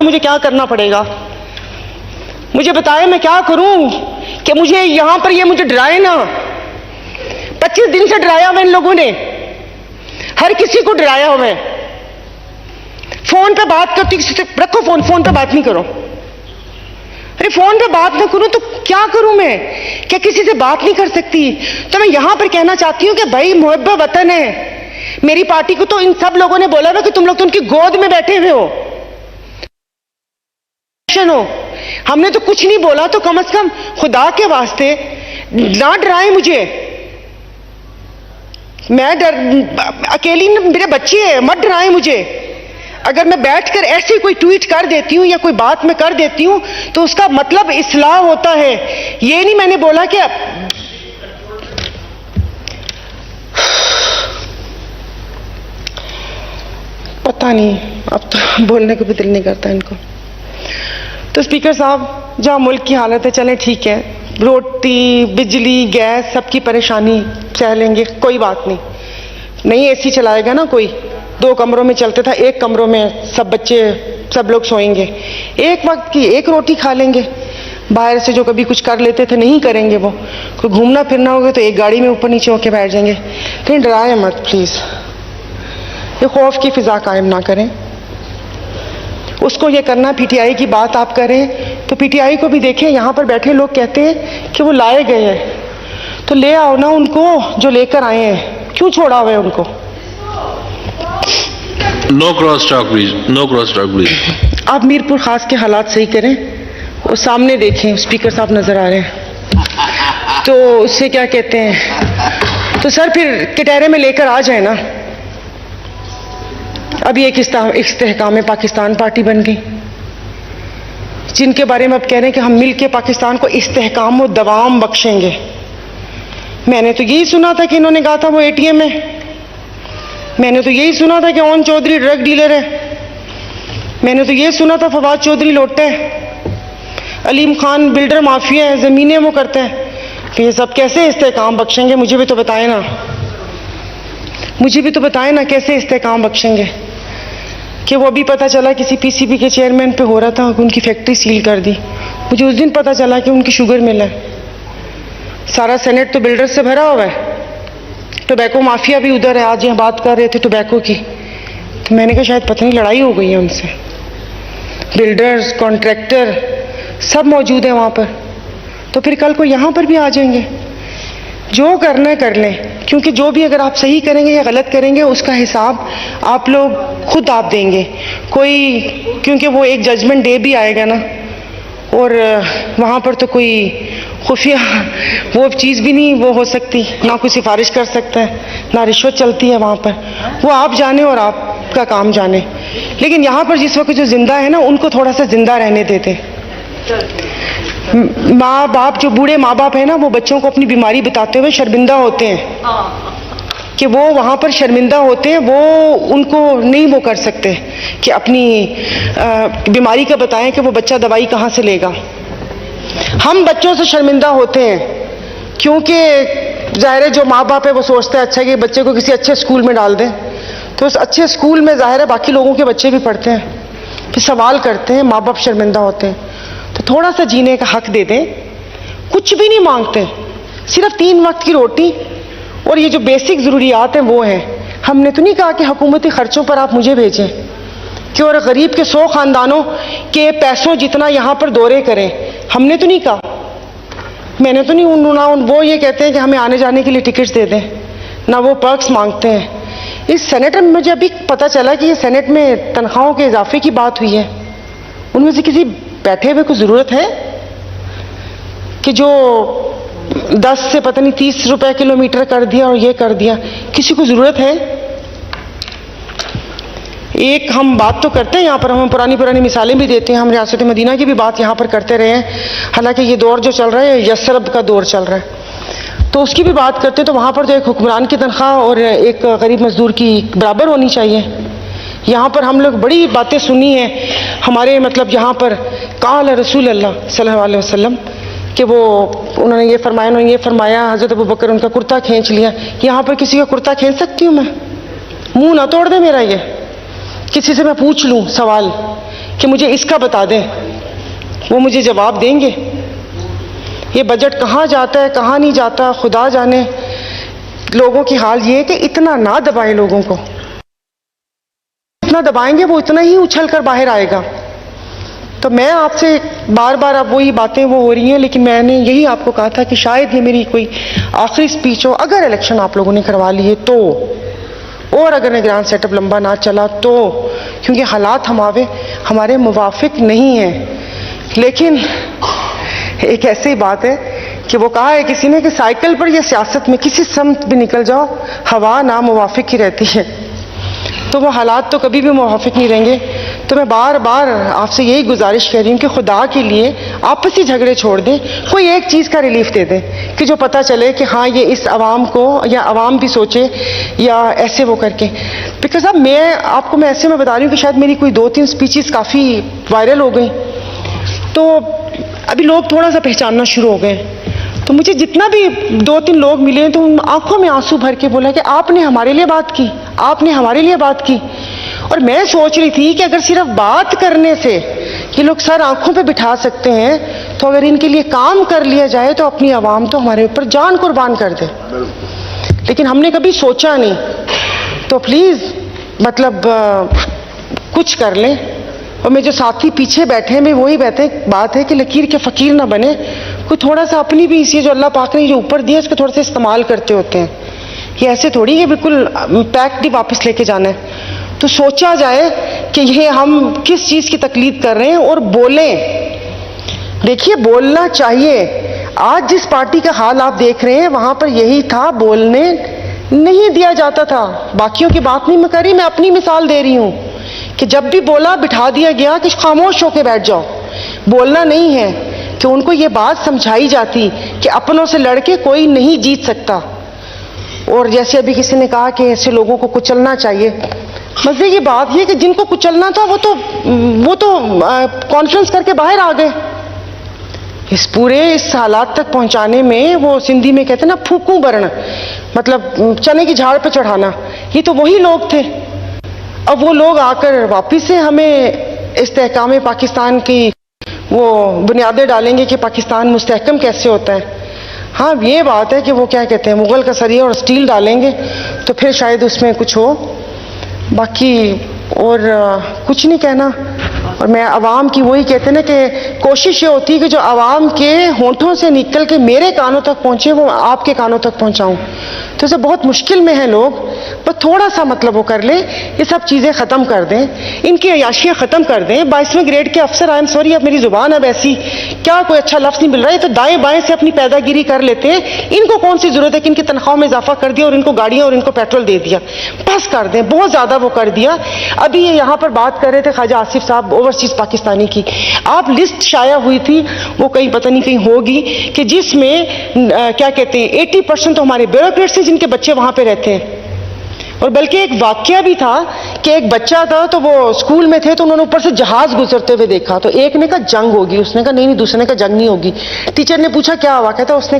मुझे क्या करना पड़ेगा? मुझे बताएं मैं क्या करूं कि मुझे यहां पर ये मुझे डराए ना। 25 दिन से डराया हुआ इन लोगों ने, हर किसी को डराया हुआ है। फोन पे बात करती, रखो फोन पे बात नहीं करो। अरे फोन पे बात ना करूं तो क्या करूं मैं? क्या किसी से बात नहीं कर सकती? तो मैं यहां पर कहना चाहती हूं कि भाई मुहब्बत वतन है। मेरी पार्टी को तो इन सब लोगों ने बोला हुआ कि तुम लोग तो उनकी गोद में बैठे हुए हो। हमने तो कुछ नहीं बोला, तो कम से कम खुदा के वास्ते ना डराए मुझे। मैं अकेली, मेरे बच्चे हैं, मत डराए मुझे। अगर मैं बैठकर ऐसे कोई ट्वीट कर देती हूं या कोई बात मैं कर देती हूं तो उसका मतलब इस्लाह होता है। ये नहीं मैंने बोला कि पता नहीं, अब तो बोलने को भी दिल नहीं करता इनको। तो स्पीकर साहब, जहां मुल्क की हालत है, चलें ठीक है, रोटी बिजली गैस सबकी परेशानी सह लेंगे, कोई बात नहीं। नहीं एसी चलाएगा ना कोई, 2 कमरों में चलते था, 1 कमरों में सब बच्चे सब लोग सोएंगे, एक वक्त की 1 रोटी खा लेंगे। बाहर से जो कभी कुछ कर लेते थे नहीं करेंगे, वो कोई घूमना फिरना होगा तो एक गाड़ी में ऊपर नीचे होके बैठ जाएंगे। कहीं डराए मत प्लीज, ये खौफ की फिजा कायम ना करें। उसको ये करना, पीटीआई की बात आप करें तो पीटीआई को भी देखें। यहां पर बैठे लोग कहते हैं कि वो लाए गए हैं, तो ले आओ ना उनको जो लेकर आए हैं, क्यों छोड़ा हुआ है उनको? No cross talk please, no cross talk please. आप मीरपुर खास के हालात सही करें, वो सामने देखें, स्पीकर साहब नजर आ रहे हैं, तो उससे क्या कहते हैं, तो सर फिर कटहरे में लेकर आ जाए ना। अभी एक इस्तेहकाम पाकिस्तान पार्टी बन गई, जिनके बारे में अब कह रहे हैं कि हम मिलके पाकिस्तान को इस्तेहकाम और दवाम बख्शेंगे। मैंने तो यही सुना था कि इन्होंने कहा था वो एटीएम है, मैंने तो यही सुना था कि ओन चौधरी ड्रग डीलर है, मैंने तो यही सुना था फवाद चौधरी लोटा है, अलीम खान बिल्डर माफिया है, जमीनें वो करते हैं। तो ये सब कैसे इस्तेहकाम बख्शेंगे? मुझे भी तो बताएं ना, मुझे भी तो बताएं ना कैसे इस्तेहकाम बख्शेंगे। कि वो अभी पता चला किसी पीसीबी के चेयरमैन पे हो रहा था, उनकी फैक्ट्री सील कर दी। मुझे उस दिन पता चला कि उनकी शुगर मिल है। सारा सेनेट तो बिल्डर्स से भरा हुआ है, टोबैको माफिया भी उधर है। आज यहाँ बात कर रहे थे टोबैको की, तो मैंने कहा शायद पता नहीं लड़ाई हो गई है उनसे। बिल्डर्स, कॉन्ट्रैक्टर सब मौजूद है वहां पर, तो फिर कल को यहां पर भी आ जाएंगे। जो करना है कर लें, क्योंकि जो भी अगर आप सही करेंगे या गलत करेंगे उसका हिसाब आप लोग खुद आप देंगे। कोई, क्योंकि वो एक जजमेंट डे भी आएगा ना, और वहाँ पर तो कोई खुफिया वो चीज़ भी नहीं वो हो सकती, ना कोई सिफारिश कर सकता है, ना रिश्वत चलती है वहाँ पर। वो आप जाने और आपका काम जाने। लेकिन यहाँ पर जिस वक्त जो जिंदा है ना, उनको थोड़ा सा जिंदा रहने देते। माँ बाप, जो बूढ़े माँ बाप है ना, वो बच्चों को अपनी बीमारी बताते हुए शर्मिंदा होते हैं कि वो वहाँ पर शर्मिंदा होते हैं, वो उनको नहीं वो कर सकते कि अपनी बीमारी का बताएं कि वो बच्चा दवाई कहाँ से लेगा। हम बच्चों से शर्मिंदा होते हैं क्योंकि ज़ाहिर है जो माँ बाप है वो सोचता है अच्छा कि बच्चे को किसी अच्छे स्कूल में डाल दें, तो उस अच्छे स्कूल में ज़ाहिर है बाकी लोगों के बच्चे भी पढ़ते हैं, फिर सवाल करते हैं, माँ बाप शर्मिंदा होते हैं। तो थोड़ा सा जीने का हक दे दें। कुछ भी नहीं मांगते, सिर्फ 3 वक्त की रोटी और ये जो बेसिक ज़रूरियात हैं वो हैं। हमने तो नहीं कहा कि हुकूमती ख़र्चों पर आप मुझे भेजें कि और गरीब के 100 ख़ानदानों के पैसों जितना यहाँ पर दौरे करें, हमने तो नहीं कहा। मैंने तो नहीं वो ये कहते हैं कि हमें आने जाने के लिए टिकट्स दे दें, ना वो पर्क्स मांगते हैं। इस सेनेट में मुझे अभी पता चला कि ये सेनेट में तनख्वाहों के इजाफे की बात हुई है। उनमें से किसी बैठे हुए को ज़रूरत है कि जो 10 से पता नहीं 30 रुपए किलोमीटर कर दिया और ये कर दिया? किसी को ज़रूरत है? एक हम बात तो करते हैं यहाँ पर, हम पुरानी मिसालें भी देते हैं, हम रियासत मदीना की भी बात यहाँ पर करते रहे हैं। हालांकि ये दौर जो चल रहा है यसरब का दौर चल रहा है, तो उसकी भी बात करते हैं। तो वहाँ पर तो एक हुक्मरान की तनख्वाह और एक गरीब मजदूर की बराबर होनी चाहिए। यहाँ पर हम लोग बड़ी बातें सुनी हैं हमारे, मतलब यहाँ पर काल रसूल अल्लाह सल्लल्लाहु अलैहि वसल्लम कि वो उन्होंने ये फरमाया, हज़रत अबू बकर उनका कुर्ता खींच लिया। यहाँ पर किसी का कुर्ता खींच सकती हूँ मैं? मुंह ना तोड़ दे मेरा। ये किसी से मैं पूछ लूँ सवाल, कि मुझे इसका बता दें, वो मुझे जवाब देंगे। ये बजट कहाँ जाता है कहाँ नहीं जाता खुदा जाने। लोगों की हाल ये है कि इतना ना दबाए लोगों को, इतना दबाएंगे वो इतना ही उछल कर बाहर आएगा। तो मैं आपसे बार बार अब वही बातें वो हो रही हैं, लेकिन मैंने यही आपको कहा था कि शायद ये मेरी कोई आखिरी स्पीच हो। अगर इलेक्शन आप लोगों ने करवा लिए तो, और अगर निगरान सेटअप लंबा ना चला तो, क्योंकि हालात हमारे मुवाफिक नहीं हैं। लेकिन एक ऐसी बात है कि वो कहा है किसी ने कि साइकिल पर या सियासत में किसी समत भी निकल जाओ, हवा ना मुवाफिक ही रहती है। तो वो हालात तो कभी भी मुवाफिक नहीं रहेंगे। तो मैं बार बार आपसे यही गुजारिश कर रही हूँ कि खुदा के लिए आपसी झगड़े छोड़ दें, कोई एक चीज़ का रिलीफ दे दें कि जो पता चले कि हाँ ये इस आवाम को, या आवाम भी सोचे या ऐसे वो करके। बिकॉज अब मैं ऐसे में बता रही हूँ कि शायद मेरी कोई 2-3 स्पीचेस काफ़ी वायरल हो गई, तो अभी लोग थोड़ा सा पहचानना शुरू हो गए। तो मुझे जितना भी 2-3 लोग मिले तो उन आंखों में आंसू भर के बोला कि आपने हमारे लिए बात की, आपने हमारे लिए बात की। और मैं सोच रही थी कि अगर सिर्फ बात करने से ये लोग सर आंखों पे बिठा सकते हैं, तो अगर इनके लिए काम कर लिया जाए तो अपनी आवाम तो हमारे ऊपर जान कुर्बान कर दे। लेकिन हमने कभी सोचा नहीं। तो प्लीज मतलब कुछ कर लें। और मेरे जो साथी पीछे बैठे हैं, मैं वही बात है कि लकीर के फकीर ना बने, कोई थोड़ा सा अपनी भी इसी जो अल्लाह पाक ने जो ऊपर दिया उसको थोड़ा सा इस्तेमाल करते होते हैं। ये ऐसे थोड़ी है बिल्कुल पैक्ड ही वापस लेके जाना है। तो सोचा जाए कि ये हम किस चीज की तकलीद कर रहे हैं और बोलें। देखिए बोलना चाहिए। आज जिस पार्टी का हाल आप देख रहे हैं वहां पर यही था, बोलने नहीं दिया जाता था। बाकियों की बात नहीं मैं कर रही, मैं अपनी मिसाल दे रही हूं कि जब भी बोला बिठा दिया गया कि खामोश होकर बैठ जाओ, बोलना नहीं है। कि उनको ये बात समझाई जाती कि अपनों से लड़के कोई नहीं जीत सकता। और जैसे अभी किसी ने कहा कि ऐसे लोगों को कुचलना चाहिए। मजे की बात यह कि जिनको कुचलना था वो तो कॉन्फ्रेंस करके बाहर आ गए। इस हालात तक पहुंचाने में वो सिंधी में कहते हैं ना फूकू बरण, मतलब चने की झाड़ पे चढ़ाना, ये तो वही लोग थे। अब वो लोग आकर वापिस से हमें इस्तेहकाम पाकिस्तान की वो बुनियादें डालेंगे कि पाकिस्तान मुस्तहकम कैसे होता है। हाँ ये बात है कि वो क्या कहते हैं मुगल का सरिया और स्टील डालेंगे तो फिर शायद उसमें कुछ हो। बाकी और कुछ नहीं कहना। और मैं आवाम की वही कहते हैं ना कि कोशिश ये होती है कि जो आवाम के होंठों से निकल के मेरे कानों तक पहुंचे वो आपके कानों तक पहुंचाऊं। तो इसे बहुत मुश्किल में है लोग, पर थोड़ा सा मतलब वो कर ले, ये सब चीज़ें ख़त्म कर दें, इनकी अयाशियाँ ख़त्म कर दें। 22वें ग्रेड के अफसर, आई एम सॉरी अब मेरी ज़ुबान अब ऐसी क्या कोई अच्छा लफ्ज़ नहीं मिल रहा है, तो दाएं बाएं से अपनी पैदागिरी कर लेते हैं। इनको कौन सी ज़रूरत है कि इनकी तनख्वाह में इजाफा कर दिया और इनको गाड़ियाँ और इनको पेट्रोल दे दिया, बस कर दें, बहुत ज़्यादा वो कर दिया। अभी ये यहाँ पर बात कर रहे थे ख्वाजा आसिफ साहब ओवरसीज़ पाकिस्तानी की, आप लिस्ट शाया हुई थी, वो कहीं पता नहीं कहीं होगी, कि जिसमें क्या कहते हैं 80% तो हमारे ब्यूरोक्रेट्स हैं जिनके बच्चे वहाँ पे रहते हैं। और बल्कि एक वाकया भी था कि एक बच्चा था तो वो स्कूल में थे तो उन्होंने ऊपर से जहाज गुजरते हुए देखा, तो एक ने कहा जंग होगी, उसने कहा नहीं, दूसरे ने कहा जंग नहीं होगी। टीचर ने पूछा क्या हुआ, कहता उसने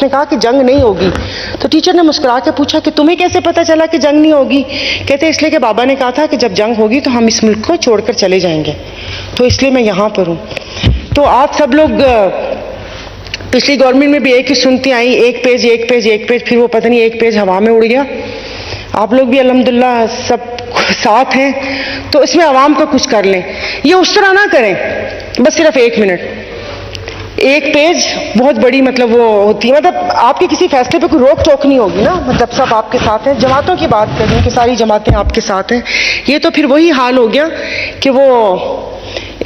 कहा कि जंग नहीं होगी। तो टीचर ने मुस्कुरा के पूछा कि तुम्हें कैसे पता चला कि जंग नहीं होगी? कहते इसलिए कि बाबा ने कहा था कि जब जंग होगी तो हम इस मुल्क को छोड़कर चले जाएंगे, तो इसलिए मैं यहाँ पर हूँ। तो आप सब लोग पिछली गवर्नमेंट में भी एक ही सुनती आई, एक पेज, फिर वो पता नहीं एक पेज हवा में उड़ गया। आप लोग भी अल्हम्दुलिल्लाह सब साथ हैं, तो इसमें आवाम का कुछ कर लें। ये उस तरह ना करें बस सिर्फ 1 मिनट, एक पेज बहुत बड़ी मतलब वो होती है, मतलब आपके किसी फैसले पे कोई रोक टोक नहीं होगी ना, मतलब सब आपके साथ हैं। जमातों की बात करें कि सारी जमातें आपके साथ हैं, ये तो फिर वही हाल हो गया कि वो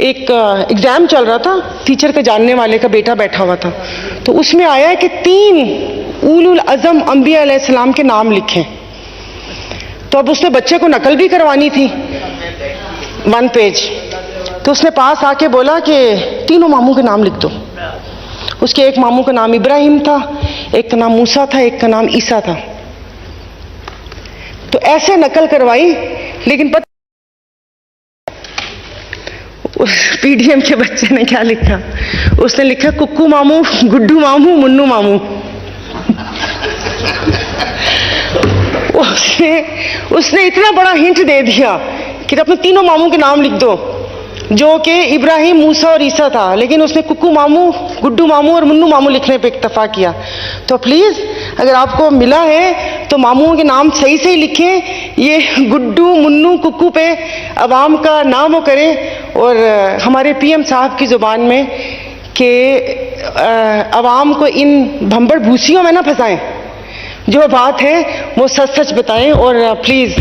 एक एग्जाम चल रहा था, टीचर के जानने वाले का बेटा बैठा हुआ था, तो उसमें आया कि 3 उलुल अज़म अंबिया अलैहिस्सलाम के नाम लिखें। तो अब उसने बच्चे को नकल भी करवानी थी 1 पेज, तो उसने पास आके बोला कि तीनों मामू के नाम लिख दो। उसके एक मामू का नाम इब्राहिम था, एक का नाम मूसा था, एक का नाम ईसा था। तो ऐसे नकल करवाई, लेकिन उस पीडीएम के बच्चे ने क्या लिखा, उसने लिखा कुक्कू मामू, गुड्डू मामू, मुन्नू मामू। उसने इतना बड़ा हिंट दे दिया कि अपने तीनों मामू के नाम लिख दो। जो कि इब्राहिम, मूसा और ईसा था, लेकिन उसने कुक्कू मामू, गुड्डू मामू और मुन्नू मामू लिखने पे इक्तफा किया। तो प्लीज़ अगर आपको मिला है तो मामूओं के नाम सही सही लिखें, ये गुड्डू मुन्नू कुक्कू पे अवाम का नाम वो करें, और हमारे पीएम साहब की ज़ुबान में कि अवाम को इन भंबड़ भूसियों में ना फंसाएं, जो बात है वो सच सच बताएं। और प्लीज़